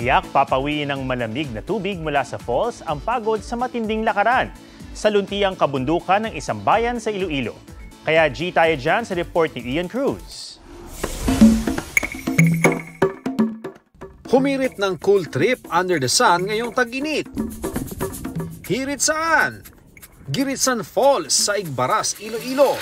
Tiyak papawiin ng malamig na tubig mula sa falls ang pagod sa matinding lakaran sa luntiang kabundukan ng isang bayan sa Iloilo. Kaya G tayo dyan sa report ni Ian Cruz. Humirit ng cool trip under the sun ngayong tag-init. Hirit saan? Giritsan Falls sa Igbaras, Iloilo.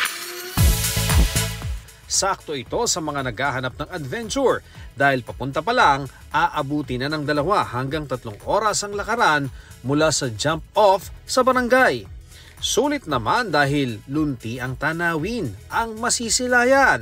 Sakto ito sa mga naghahanap ng adventure dahil papunta pa lang, aabuti na ng 2 hanggang 3 oras ang lakaran mula sa jump-off sa barangay. Sulit naman dahil lunti ang tanawin, ang masisilayan.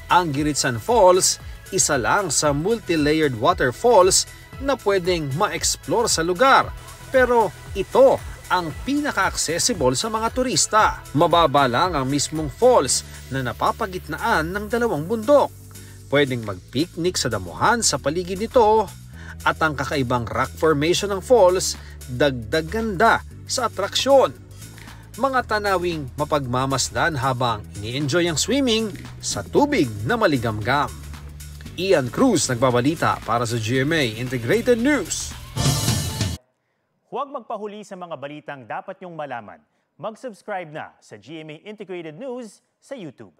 Ang Giritsan Falls, isa lang sa multi-layered waterfalls na pwedeng ma-explore sa lugar. Pero ito ang pinaka-accessible sa mga turista. Mababa lang ang mismong falls na napapagitnaan ng 2 bundok. Pwedeng mag-picnic sa damuhan sa paligid nito at ang kakaibang rock formation ng falls dagdag ganda sa atraksyon. Mga tanawing mapagmamasdan habang ini-enjoy ang swimming sa tubig na maligamgam. Ian Cruz nagbabalita para sa GMA Integrated News. Huwag magpahuli sa mga balitang dapat niyong malaman. Mag-subscribe na sa GMA Integrated News sa YouTube.